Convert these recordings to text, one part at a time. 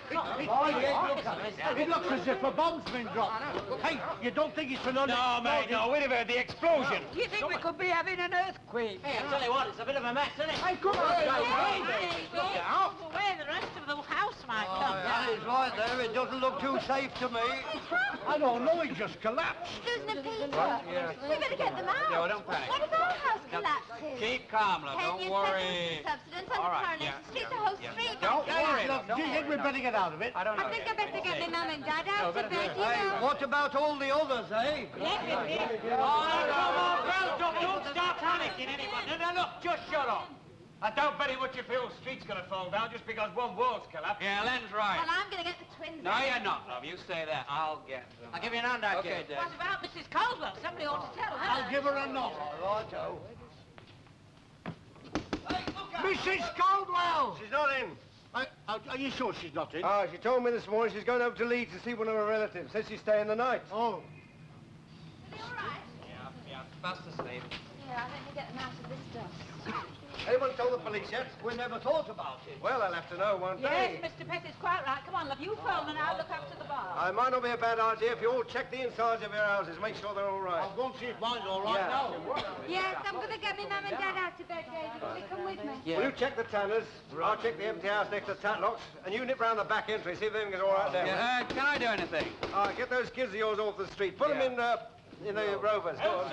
It looks as if a bomb's been dropped. Hey, you don't think it's an No, mate, no. We'd have heard the explosion. You think we could be having an earthquake? Hey, I tell you what, it's a bit of a mess, isn't it? Hey, come on, Look out. Where the rest of the house might come. That is right there. It doesn't look too safe to me. I don't know, it just collapsed. Susan and Peter, we better get them out. No, don't panic. What if our house collapses? Keep calm, love. Don't worry. Subsidence on the coronation street, the whole street. Don't worry. Do you think we'd better get out of it? I don't know. I think I better get my mum and dad out of bed, you Hey, know. what about all the others, eh? Don't start panicking, anyone. No, look, just shut up. I doubt very much if the whole street's going to fall down just because one wall's collapsed. Yeah, Len's right. Well, I'm going to get the twins. No, you're not, love. You stay there. I'll get them. I'll give you an hand out, Okay, Dad. What about Mrs. Caldwell? Somebody ought to tell her. I'll give her a knock. Righto. Mrs. Caldwell! She's not in. Are you sure she's not in? She told me this morning she's going over to Leeds to see one of her relatives. Says she's staying the night. Oh. Are they all right? Yeah. Fast asleep. Yeah, I think we get them out of this dust. Anyone told the police yet? We never thought about it. Well, they'll have to know, won't Yes, they? Mr. Petty's quite right. Come on, love, you phone and I'll look after the bar. It might not be a bad idea if you all check the insides of your houses, make sure they're all right. I'll go and see if mine's all right now. Yes, I'm going to get my mum and dad out of bed, David. Will you come with me? Will you check the tanners? I'll check the empty house next to Tatlocks, and you nip round the back entry, see if everything's all right there. Yeah, can I do anything? Get those kids of yours off the street. Put them in the Rovers. Go on.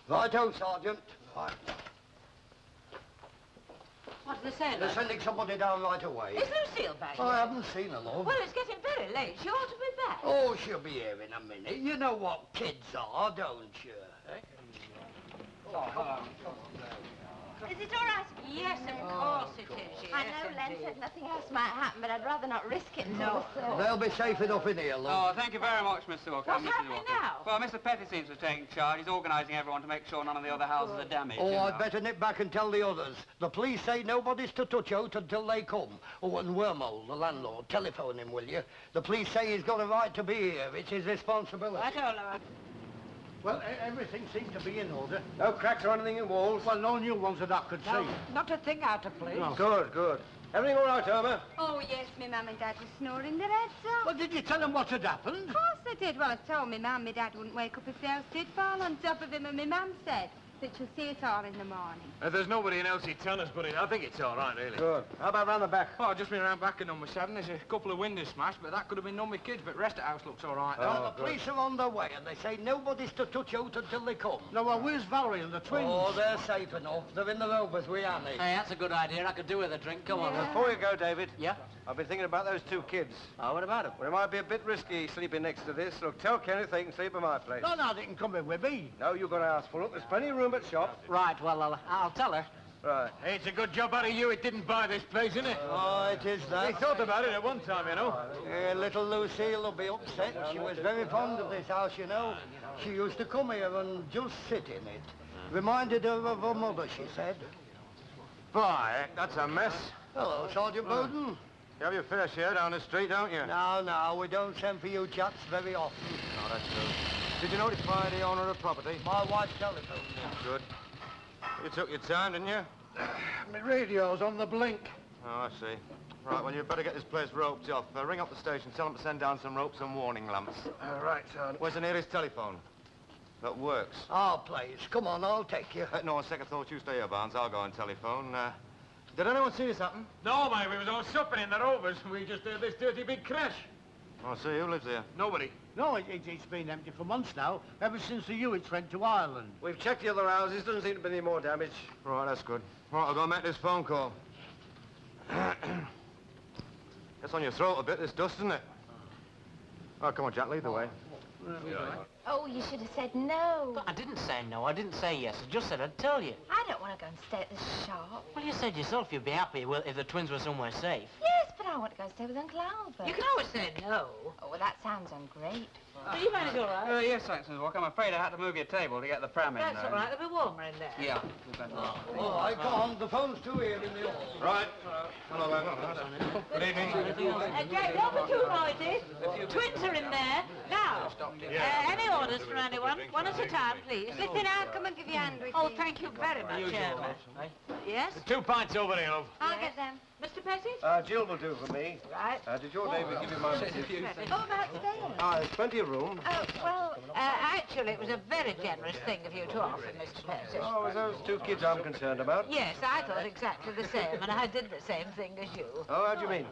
Righto, Sergeant. Right. What do they say, They're love? sending somebody down right away. Is Lucille back I yet? haven't seen her, love. Well, it's getting very late. She ought to be back. Oh, she'll be here in a minute. You know what kids are, don't you? Is it all right? Yes, of course it is. Yes, I know Len indeed. said nothing else might happen, but I'd rather not risk it until the third. They'll be safe enough in here, love. Oh, thank you very much, Mr. Walker. What's Mrs. happening Walker. now? Well, Mr. Petty seems to have taken charge. He's organising everyone to make sure none of the other houses are damaged. Oh, you I'd know. better nip back and tell the others. The police say nobody's to touch out until they come. Oh, and Wormhole, the landlord, telephone him, will you? The police say he's got a right to be here. It's his responsibility. I don't know. Well, everything seems to be in order. No cracks or anything in walls? Well, no new ones that I could see. Not a thing out of place. No. Good, good. Everything all right, Irma? Oh, yes, my mum and dad were snoring their heads off. Well, did you tell them what had happened? Of course they did. Well, I told my mum my dad wouldn't wake up if the house did fall on top of him, and my mum said that she'll see it all in the morning. There's nobody in Elsie Tanner's, but I think it's all right, really. Good. How about round the back? Oh, I've just been around back at number 7. There's a couple of windows smashed, but that could have been done with kids, but the rest of the house looks all right. Well, the police are on their way, and they say nobody's to touch out until they come. No, well, where's Valerie and the twins? Oh, they're safe enough. They're in the Rovers with Annie. Hey, that's a good idea. I could do with a drink. Come on. Before you go, David. Yeah? I've been thinking about those two kids. Oh, what about it? Well, it might be a bit risky sleeping next to this. Look, tell Kenneth they can sleep at my place. No, they can come in with me. No, you've got a house full. Look, there's plenty of room at shop. Right, well, I'll tell her. Right. Hey, it's a good job out of you it didn't buy this place, isn't it? Oh, it is that. We thought about it at one time, you know. Yeah, little Lucille will be upset. She was very fond of this house, you know. She used to come here and just sit in it. Reminded her of her mother, she said. Boy, that's a mess. Hello, Sergeant Bowden. You have your fair share down the street, don't you? No, we don't send for you chaps very often. No, that's true. Did you notify the owner of the property? My wife telephoned me. Good. You took your time, didn't you? My radio's on the blink. Oh, I see. Right, well, you'd better get this place roped off. Ring up the station, tell them to send down some ropes and warning lamps. Right, son. Where's the nearest telephone? That works. Oh, please, come on, I'll take you. No, on second thought, you stay here, Barnes. I'll go and telephone. Did anyone see this happen? No, mate, we was all supping in the Rovers. We just heard this dirty big crash. Oh, see, who lives here? Nobody. No, it's been empty for months now, ever since the Hewitts went to Ireland. We've checked the other houses. Doesn't seem to be any more damage. Right, that's good. Right, I'll go make this phone call. Gets on your throat a bit, this dust, isn't it? Oh, come on, Jack, lead the way. Oh, you should have said no. But I didn't say no. I didn't say yes. I just said I'd tell you. I don't want to go and stay at the shop. Well, you said yourself you'd be happy if the twins were somewhere safe. Yes, but I want to go and stay with Uncle Albert. You can always say no. Oh, well, that sounds great. Will you manage all right? Yes, thanks, Mrs. Walker. I'm afraid I had to move your table to get the pram in That's there. all right. It'll be warmer in there. Yeah. Oh, I can't. The phone's too here in the hall. Right. Hello, then. Good evening. Jake, don't be too noisy. Twins are in there. Now, any orders for anyone? One at a time, please. Listen, I'll come and give you a hand with Oh, you. thank you very much, Chairman. Yes? 2 pints over there, love. I'll get them. Mr. Pettit? Jill will do for me. Right. Did your neighbour give you my message? Oh, about staying. There's plenty of room. Oh, well, actually, it was a very generous thing of you to offer, Mr. Pettit. Oh, it's those 2 kids I'm concerned about. Yes, I thought exactly the same, and I did the same thing as you. Oh, how do you mean?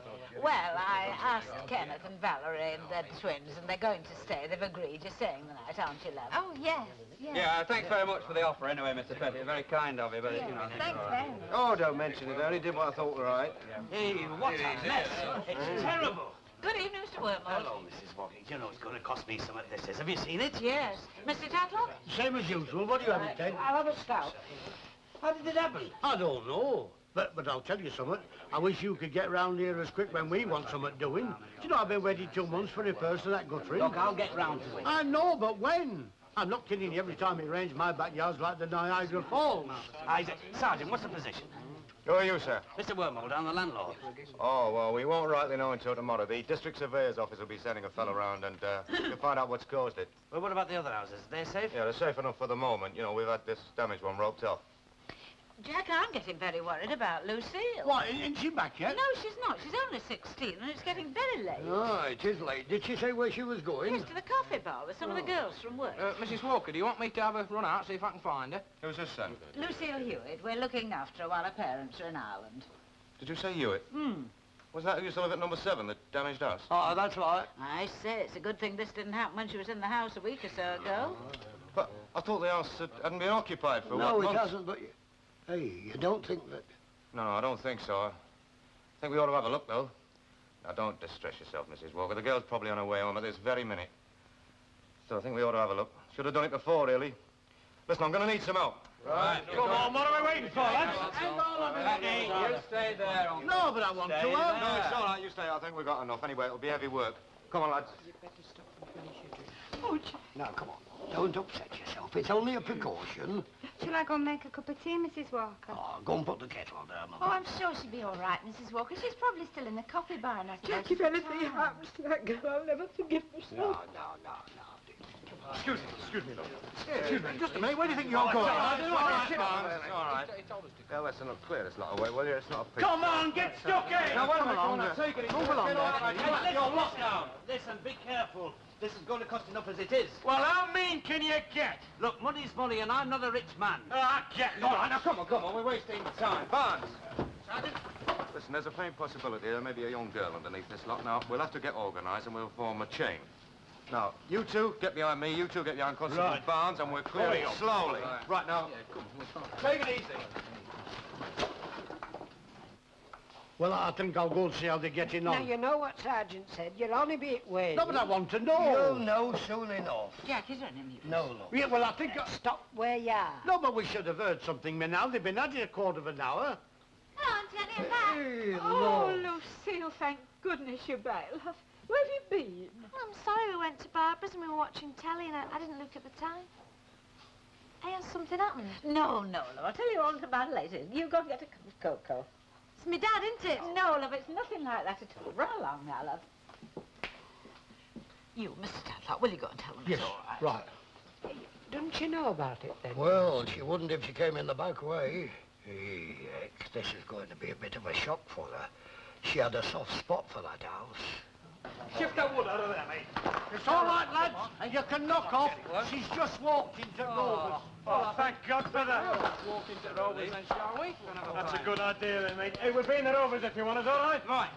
Well, I asked Kenneth and Valerie, and they're twins, and they're going to stay. They've agreed. You're staying the night, aren't you, love? Oh, yes, yes. Yeah, thanks very much for the offer anyway, Mr. Pettit. Very kind of you, but, you know... Thanks very much. Oh, don't mention it. I only did what I thought was right. Hey, what a mess. It's terrible. Good evening, Mr. Wormwood. Hello, Mrs. Walker. You know it's going to cost me some of this is. Have you seen it? Yes. Mr. Tatlock? Same as usual. What do you have, Ted? I'll have a stout. How did it happen? I don't know. But I'll tell you something. I wish you could get round here as quick when we want something doing. Do you know I've been waiting 2 months for repairs to that guttering? Look, I'll get round to it. I know, but when? I'm not kidding you. Every time he arranges my backyard's like the Niagara Falls. Isaac, Sergeant, what's the position? Who are you, sir? Mr. Wormald, I'm the landlord. Oh, well, we won't rightly know until tomorrow. The district surveyor's office will be sending a fellow round and we'll find out what's caused it. Well, what about the other houses? They're safe? Yeah, they're safe enough for the moment. You know, we've had this damaged one roped off. Jack, I'm getting very worried about Lucille. What, isn't she back yet? No, she's not. She's only 16, and it's getting very late. Oh, it is late. Did she say where she was going? Yes, to the coffee bar with some of the girls from work. Mrs. Walker, do you want me to have a run out, see if I can find her? Who's this, son? Lucille Hewitt. We're looking after her while her parents are in Ireland. Did you say Hewitt? Wasn't that who used to live at number 7, the damaged house? Oh, that's right. I say, it's a good thing this didn't happen when she was in the house a week or so ago. But I thought the house hadn't been occupied for No, what, it months? hasn't, but... Hey, you don't think that... No, I don't think so. I think we ought to have a look, though. Now, don't distress yourself, Mrs. Walker. The girl's probably on her way home at this very minute. So I think we ought to have a look. Should have done it before, really. Listen, I'm going to need some help. Right. Come on, what are we waiting for, lads? Hey, you stay there. No, but I want to Stay help. No, it's all right. You stay. I think we've got enough. Anyway, it'll be heavy work. Come on, lads. Oh, Jack. Now, come on. Don't upset yourself. It's only a precaution. Shall I go and make a cup of tea, Mrs. Walker? Oh, go and put the kettle down. Oh, I'm sure she'll be all right, Mrs. Walker. She's probably still in the coffee bar, I suppose. Jack, if anything happens to that girl, I'll never forgive myself. No. Excuse me, love. Excuse me, just a minute. Where do you think you're going? It's all right. Yeah, listen, look, clear this lot away, will you? It's not a pig. Come on, get stuck in! Now, wait a minute, come on, Take it. Move along, You're locked down. Listen, be careful. This is going to cost enough as it is. Well, how mean can you get? Look, money's money, and I'm not a rich man. I get All right, now, come on. We're wasting time. Barnes. Listen, there's a faint possibility there may be a young girl underneath this lot. Now, we'll have to get organised and we'll form a chain. Now, you two get behind me, you two get behind Constable Right. Barnes, and we're clearing slowly. Right, now, take it easy. Well, I think I'll go and see how they're getting Now, on. you know what Sergeant said. You'll only be at Wayne. No, but I want to You'll know. know soon enough. Jack, is there any news? No, look. Yeah, well, I think... Stop where you are. No, but we should have heard something by now. They've been at it a quarter of an hour. Hello, Auntie Annie, I'm back. Hey, Oh, look. Lucille, thank goodness you're back, love. Where have you been? I'm sorry we went to Barbara's and we were watching telly and I didn't look at the time. Hey, has something happened? No, love. I'll tell you all about it later. You go and get a cup of cocoa. It's my dad, isn't it? No, love, it's nothing like that at all. Run along now, love. You, Mr. Tadlock, will you go and tell them Yes, it's all right? right. Don't you know about it, then? Well, she wouldn't if she came in the back way. Heck, this is going to be a bit of a shock for her. She had a soft spot for that house. Shift that wood out of there, mate. It's all right, lads. You can knock off. She's just walked into Rovers. Oh, thank God for that. Walk into Rovers then, shall we? That's a good idea then, mate. Hey, we'll be in the Rovers if you want us, all right? Right.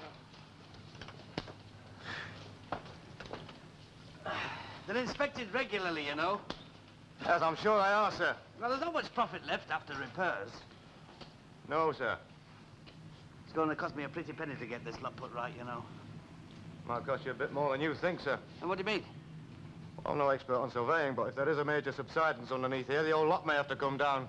They're inspected regularly, you know. Yes, I'm sure they are, sir. Well, there's not much profit left after repairs. No, sir. It's going to cost me a pretty penny to get this lot put right, you know. Might cost you a bit more than you think, sir. And what do you mean? I'm no expert on surveying, but if there is a major subsidence underneath here, the old lot may have to come down.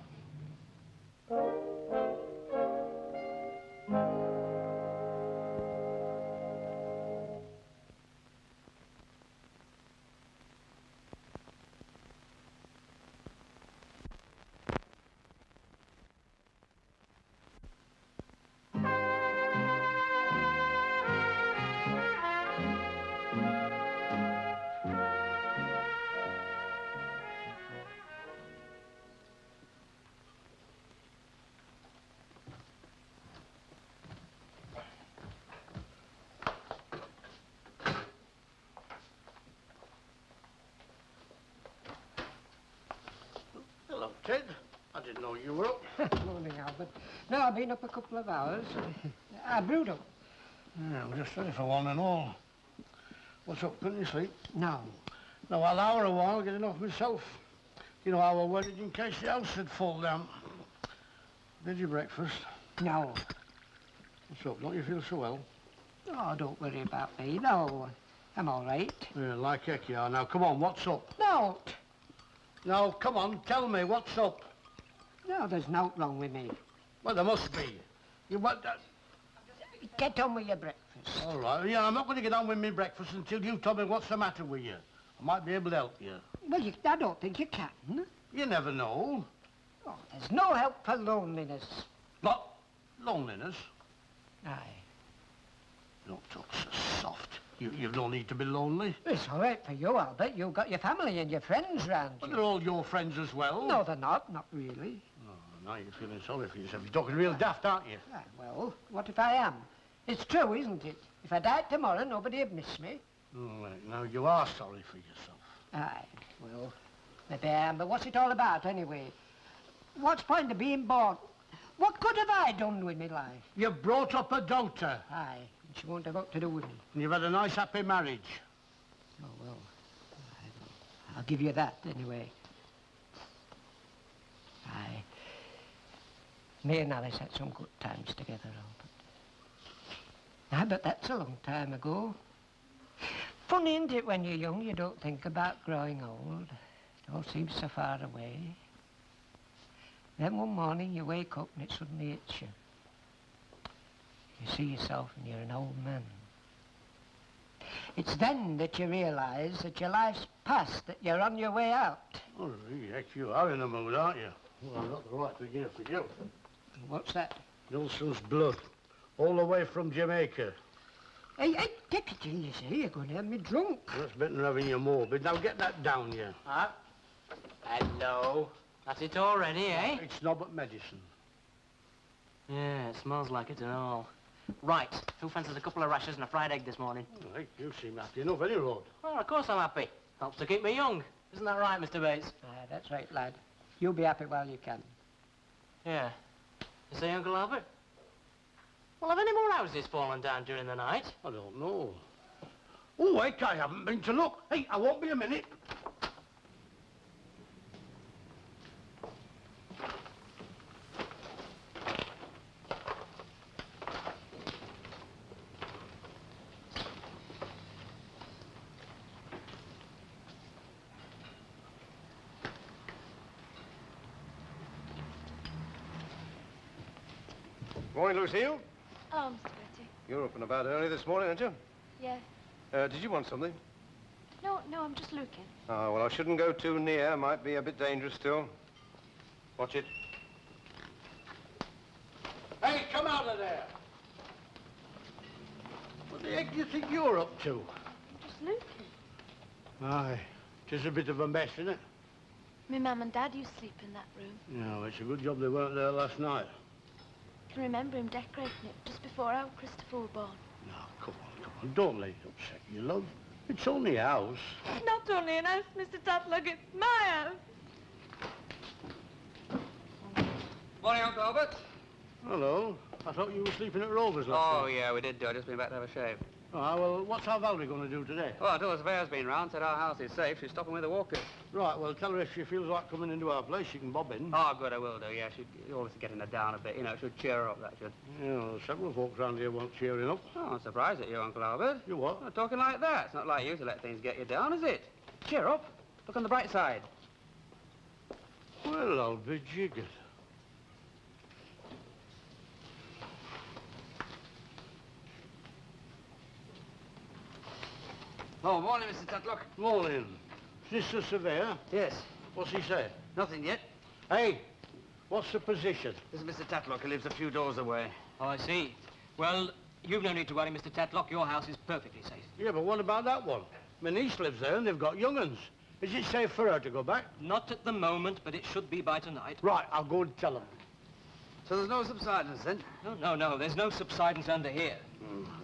Ted. I didn't know you were up. Morning, Albert. No, I've been up a couple of hours. I brewed up. Yeah, I'm just ready for one and all. What's up? Couldn't you sleep? No. No, I'll hour a while getting off myself. You know how I worried in case the house had fall down. Did you breakfast? No. What's up? Don't you feel so well? Oh, don't worry about me. No, I'm all right. Yeah, like heck you are. Now, come on, what's up? No. Now, come on, tell me, what's up? No, there's no wrong with me. Well, there must be. You want that? Get on with your breakfast. All right. Yeah, I'm not going to get on with me breakfast until you tell me what's the matter with you. I might be able to help you. Well, I don't think you can. You never know. Oh, there's no help for loneliness. What? Loneliness? Aye. Don't talk so soft. You've no need to be lonely. It's all right for you, Albert. You've got your family and your friends round you. But they're all your friends as well. No, they're not. Not really. Oh, now you're feeling sorry for yourself. You're talking real daft, aren't you? Ah, well, what if I am? It's true, isn't it? If I died tomorrow, nobody'd miss me. All right, now you are sorry for yourself. Aye, well, maybe I am, but what's it all about, anyway? What's the point of being born? What good have I done with my life? You brought up a daughter. Aye, and she won't have got to do with me. And you've had a nice, happy marriage. Oh, well, I'll give you that, anyway. Aye. Me and Alice had some good times together, Albert. Aye, but that's a long time ago. Funny, isn't it, when you're young, you don't think about growing old. It all seems so far away. Then one morning you wake up and it suddenly hits you. You see yourself and you're an old man. It's then that you realise that your life's past, that you're on your way out. Oh, heck, you are in the mood, aren't you? Well, I've got the right to begin for you. What's that? Nelson's blood. All the way from Jamaica. Hey, take it easy. You're going to have me drunk. That's better than having you morbid. Now get that down, you. Ah. Hello. That's it already, eh? It's not but medicine. Yeah, it smells like it and all. Right. Who fancies a couple of rashers and a fried egg this morning? Oh, hey, you seem happy enough, any road. Well, of course I'm happy. Helps to keep me young. Isn't that right, Mr. Bates? That's right, lad. You'll be happy while you can. Yeah. You say, Uncle Albert? Well, have any more houses fallen down during the night? I don't know. Oh, heck, I haven't been to look. Hey, I won't be a minute. Morning, Lucille. Oh, Mr. Betty. You're up and about early this morning, aren't you? Yeah. Did you want something? No, I'm just looking. Oh, well, I shouldn't go too near. Might be a bit dangerous still. Watch it. Hey, come out of there. What the heck do you think you're up to? I'm just looking. Aye, it's a bit of a mess, isn't it? My mum and dad used to sleep in that room. No, it's a good job they weren't there last night. I can remember him decorating it just before our Christopher was born. No, come on. Don't let it upset you, love. It's only a house. Not only an house, Mr. Tatlock, it's my house. Morning, Uncle Albert. Hello. I thought you were sleeping at Rover's last night. Oh, yeah, we did do. I just been back to have a shave. Ah, well, what's our Valerie going to do today? Oh, until the surveyor's been round, said our house is safe. She's stopping with the walkers. Right, well, tell her if she feels like coming into our place, she can bob in. Oh, good, I will do, yeah. She's always getting her down a bit. You know, it should cheer her up, that should. Yeah, well, several folks round here want cheering up. Oh, I'm surprised at you, Uncle Albert. You what? Not talking like that. It's not like you to let things get you down, is it? Cheer up. Look on the bright side. Well, I'll be jiggered. Oh, morning, Mr. Tatlock. Morning. Is this the surveyor? Yes. What's he say? Nothing yet. Hey, what's the position? This is Mr. Tatlock. He lives a few doors away. Oh, I see. Well, you've no need to worry, Mr. Tatlock. Your house is perfectly safe. Yeah, but what about that one? My niece lives there and they've got young uns. Is it safe for her to go back? Not at the moment, but it should be by tonight. Right, I'll go and tell them. So there's no subsidence, then? No. There's no subsidence under here.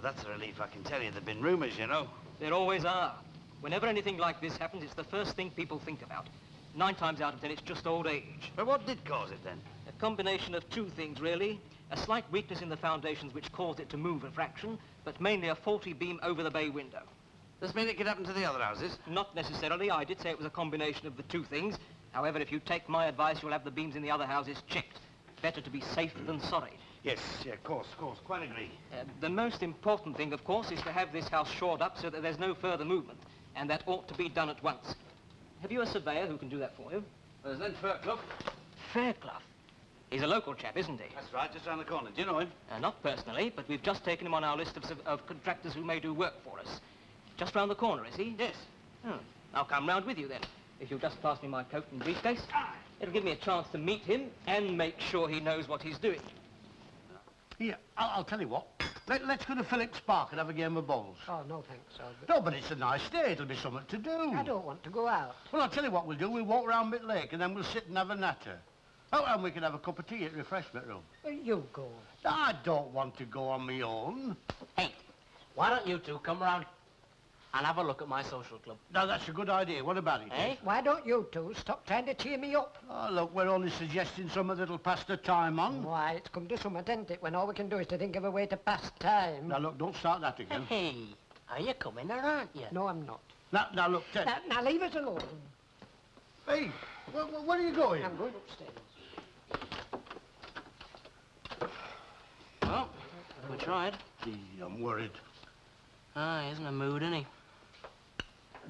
That's a relief, I can tell you. There've been rumours, you know. There always are. Whenever anything like this happens, it's the first thing people think about. 9 times out of 10, it's just old age. But what did cause it, then? A combination of 2 things, really. A slight weakness in the foundations which caused it to move a fraction, but mainly a faulty beam over the bay window. Does this mean it could happen to the other houses? Not necessarily. I did say it was a combination of the 2 things. However, if you take my advice, you'll have the beams in the other houses checked. Better to be safe than sorry. Yes, yeah, of course, quite agree. The most important thing, of course, is to have this house shored up so that there's no further movement, and that ought to be done at once. Have you a surveyor who can do that for you? There's then Fairclough. Fairclough? He's a local chap, isn't he? That's right, just round the corner. Do you know him? Not personally, but we've just taken him on our list of contractors who may do work for us. Just round the corner, is he? Yes. Oh, I'll come round with you then. If you'll just pass me my coat and briefcase, it'll give me a chance to meet him and make sure he knows what he's doing. Here, I'll tell you what. Let's go to Phillips Park and have a game of bowls. Oh, no thanks, Albert. No, but it's a nice day. It'll be something to do. I don't want to go out. Well, I'll tell you what we'll do. We'll walk round Bit Lake and then we'll sit and have a natter. Oh, and we can have a cup of tea at refreshment room. Well, you go. I don't want to go on my own. Hey, why don't you two come round and have a look at my social club? Now, that's a good idea. What about it? Eh? Why don't you two stop trying to cheer me up? Oh, look, we're only suggesting something that'll pass the time on. Why, it's come to something, isn't it, when all we can do is to think of a way to pass time. Now, look, don't start that again. Hey, are you coming or aren't you? No, I'm not. Now, look, Ted. Now, leave it alone. Hey, where are you going? I'm going upstairs. Well, we tried. Gee, I'm worried. He isn't in a mood, is he?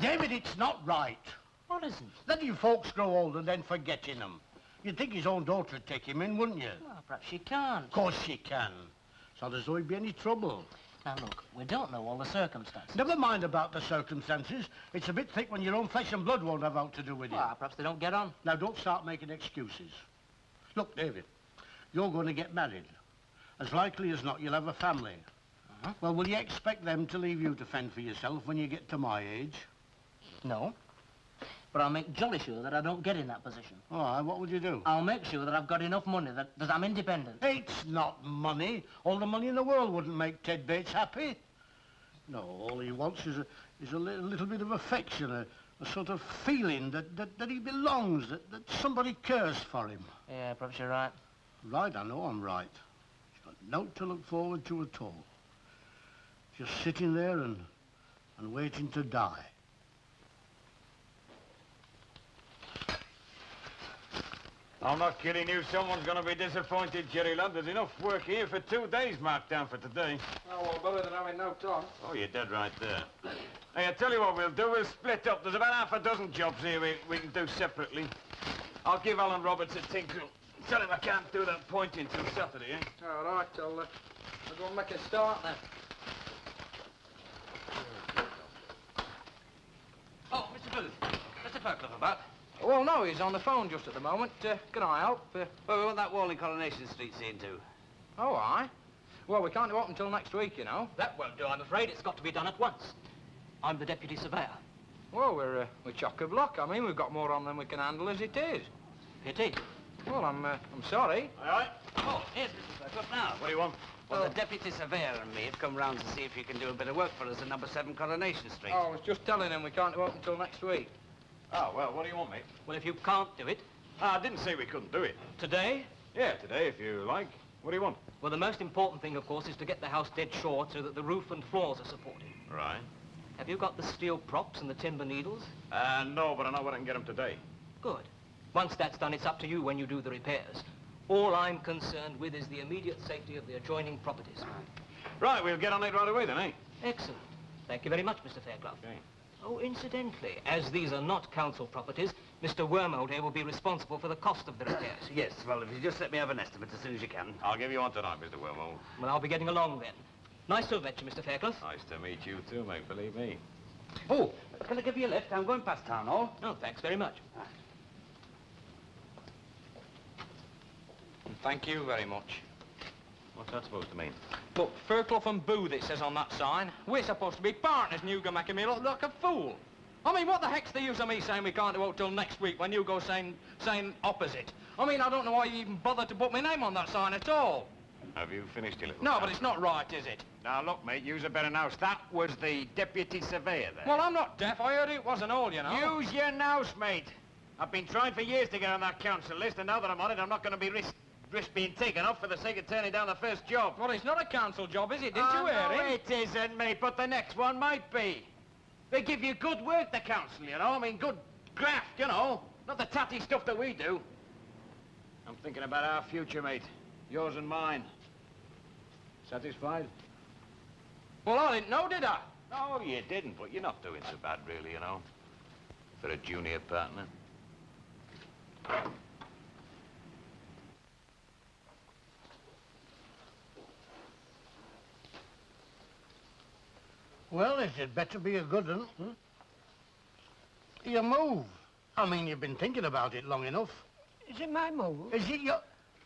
David, it's not right. What isn't? Letting you folks grow old and then forgetting them. You'd think his own daughter would take him in, wouldn't you? Well, perhaps she can't. Of course she can. It's not as though he'd be any trouble. Now, look, we don't know all the circumstances. Never mind about the circumstances. It's a bit thick when your own flesh and blood won't have aught to do with it. Well, perhaps they don't get on. Now, don't start making excuses. Look, David, you're going to get married. As likely as not, you'll have a family. Well, will you expect them to leave you to fend for yourself when you get to my age? No. But I'll make jolly sure that I don't get in that position. All right, what would you do? I'll make sure that I've got enough money, that I'm independent. It's not money. All the money in the world wouldn't make Ted Bates happy. No, all he wants is a little bit of affection, a sort of feeling that he belongs, that somebody cares for him. Yeah, perhaps you're right. Right, I know I'm right. He's got no to look forward to at all. Just sitting there and waiting to die. I'm not kidding you. Someone's going to be disappointed, Jerry, lad. There's enough work here for 2 days marked down for today. Oh, well, better than having no time. Oh, you're dead right there. Hey, I tell you what we'll do. We'll split up. There's about half a dozen jobs here we can do separately. I'll give Alan Roberts a tinkle. Tell him I can't do that pointing till Saturday, eh? All right, I'll go and make a start then. Oh, Mr. Booth. Mr. Fairclough about? Well, no, he's on the phone just at the moment. Can I help? Well, we want that wall in Coronation Street seen to. Oh, aye. Well, we can't do it until next week, you know. That won't do, I'm afraid. It's got to be done at once. I'm the deputy surveyor. Well, we're chock-a-block. I mean, we've got more on than we can handle as it is. Pity. Well, I'm sorry. Aye, aye. Oh, here's Mr. Fairclough now. What do you want? Well, the deputy surveyor and me have come round to see if you can do a bit of work for us at number 7 Coronation Street. Oh, I was just telling him we can't do it until next week. Oh, well, what do you want, mate? Well, if you can't do it... I didn't say we couldn't do it. Today? Yeah, today, if you like. What do you want? Well, the most important thing, of course, is to get the house dead short so that the roof and floors are supported. Right. Have you got the steel props and the timber needles? No, but I know where I can get them today. Good. Once that's done, it's up to you when you do the repairs. All I'm concerned with is the immediate safety of the adjoining properties. Right, we'll get on it right away then, eh? Excellent. Thank you very much, Mr. Fairclough. Okay. Oh, incidentally, as these are not council properties, Mr. Wormold here will be responsible for the cost of the repairs. Yes, well, if you just let me have an estimate as soon as you can. I'll give you one tonight, Mr. Wilmot. Well, I'll be getting along then. Nice to have met you, Mr. Fairclough. Nice to meet you too, mate, believe me. Oh, can I give you a lift? I'm going past town hall. Oh, thanks very much. Thank you very much. What's that supposed to mean? Look, Fairclough and Booth, it says on that sign. We're supposed to be partners, and you go making me look like a fool. I mean, what the heck's the use of me saying we can't do it till next week when you go saying opposite? I mean, I don't know why you even bothered to put my name on that sign at all. Have you finished your little... No, but it's not right, is it? Now, look, mate, use a better nouse. That was the deputy surveyor there. Well, I'm not deaf. I heard it wasn't all, you know. Use your nouse, mate. I've been trying for years to get on that council list, and now that I'm on it, I'm not going to be risk being taken off for the sake of turning down the first job. Well, it's not a council job, is it? Didn't you hear no, him? it isn't, mate, but the next one might be. They give you good work, the council, you know? I mean, good graft, you know? Not the tatty stuff that we do. I'm thinking about our future, mate. Yours and mine. Satisfied? Well, I didn't know, did I? No, you didn't, but you're not doing so bad, really, you know? For a junior partner. Well, it'd better be a good one. Hmm? You move. I mean, you've been thinking about it long enough. Is it my move? Is it your...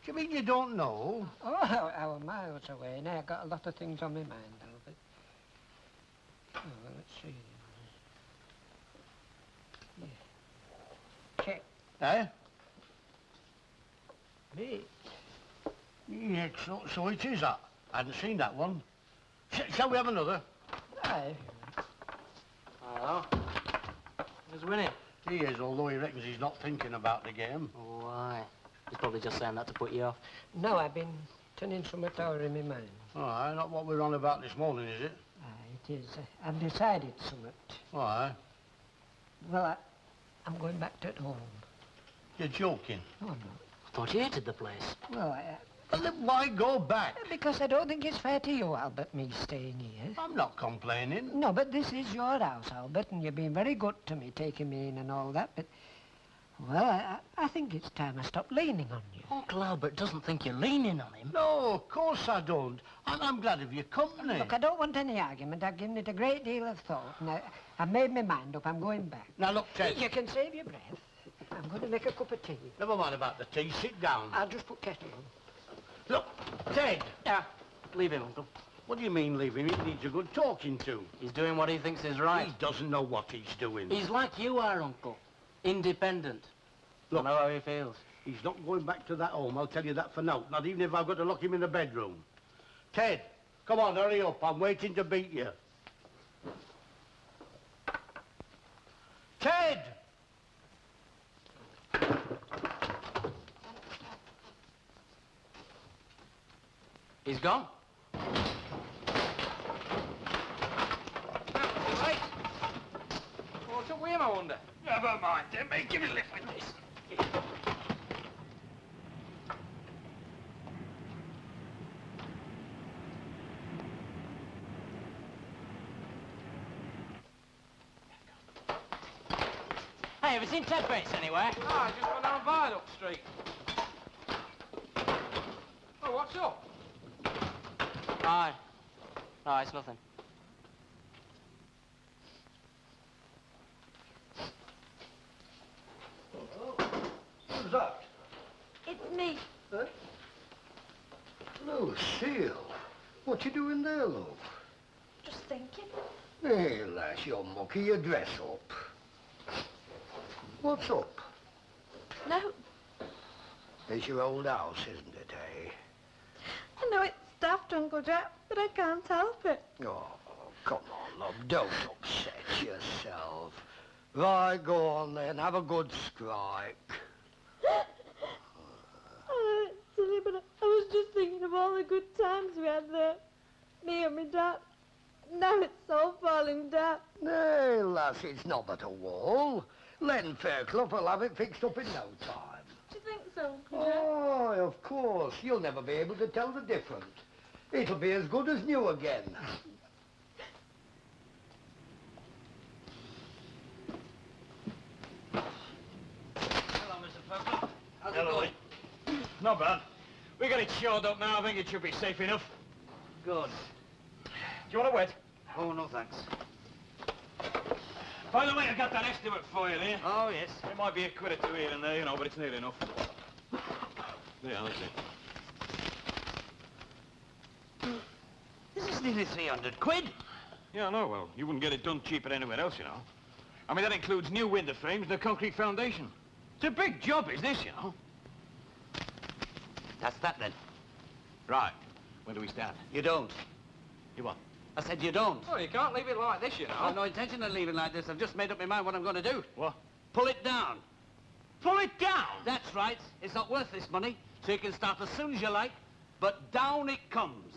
Do you mean you don't know? Oh, our miles away. Now I've got a lot of things on my mind, Albert. Oh, well, let's see. Yeah. Check. Eh? Me. Yeah, so it is that. I hadn't seen that one. Shall we have another? Aye. Hello. Who's winning? He is, although he reckons he's not thinking about the game. Why? He's probably just saying that to put you off. No, I've been turning something over in my mind. Aye, not what we're on about this morning, is it? Aye, it is. I've decided something. Aye. Well, I'm going back to home. You're joking? Oh, no. I thought you hated the place. Well, Well, then why go back? because I don't think it's fair to you, Albert, me staying here. I'm not complaining. No, but this is your house, Albert, and you've been very good to me, taking me in and all that, but... Well, I think it's time I stopped leaning on you. Uncle Albert doesn't think you're leaning on him. No, of course I don't. I'm glad of your company. Look, I don't want any argument. I've given it a great deal of thought, and I've made my mind up. I'm going back. Now, look, Ted. You can save your breath. I'm going to make a cup of tea. Never mind about the tea. Sit down. I'll just put kettle on. Look, Ted. Yeah. Leave him, Uncle. What do you mean, leave him? He needs a good talking to. He's doing what he thinks is right. He doesn't know what he's doing. He's like you are, Uncle. Independent. Look, I know how he feels. He's not going back to that home, I'll tell you that for now. Not even if I've got to lock him in the bedroom. Ted, come on, hurry up. I'm waiting to beat you. Ted! He's gone. Too late. What's up with him, I wonder? Never mind, then, mate. Give me a lift with this. Hey, have you seen Ted Bates anywhere? No, I just went down Viaduct Street. Oh, what's up? Aye. No, it's nothing. Who's that? It's me. Huh? Lucille, what you doing there, love? Just thinking. Hey, lass, you're mucky your dress up. What's up? No, It's your old house, isn't it, eh? I know it's daft, Uncle Jack, but I can't help it. Oh, come on, love, don't upset yourself. Right, go on then, have a good strike. Oh, it's silly, but I was just thinking of all the good times we had there. Me and my dad. Now it's all falling down. Nay, lass, it's not but a wall. Len Fairclough will have it fixed up in no time. Do you think so, Uncle Jack? Oh, of course. You'll never be able to tell the difference. It'll be as good as new again. Hello, Mr. Fairclough. How's it Hello, going? mate. Not bad. We got it shored up now. I think it should be safe enough. Good. Do you want a wet? Oh, no, thanks. By the way, I got that estimate for you there. Oh, yes. It might be a quid or two here and there, you know, but it's nearly enough. There, that's it. This is nearly 300 quid. Yeah, I know. Well, you wouldn't get it done cheaper anywhere else, you know. I mean, that includes new window frames and a concrete foundation. It's a big job, is this, you know? That's that, then. Right. When do we start? You don't. You what? I said you don't. Well, you can't leave it like this, you know. I've no intention of leaving like this. I've just made up my mind what I'm going to do. What? Pull it down. Pull it down? That's right. It's not worth this money, so you can start as soon as you like, but down it comes.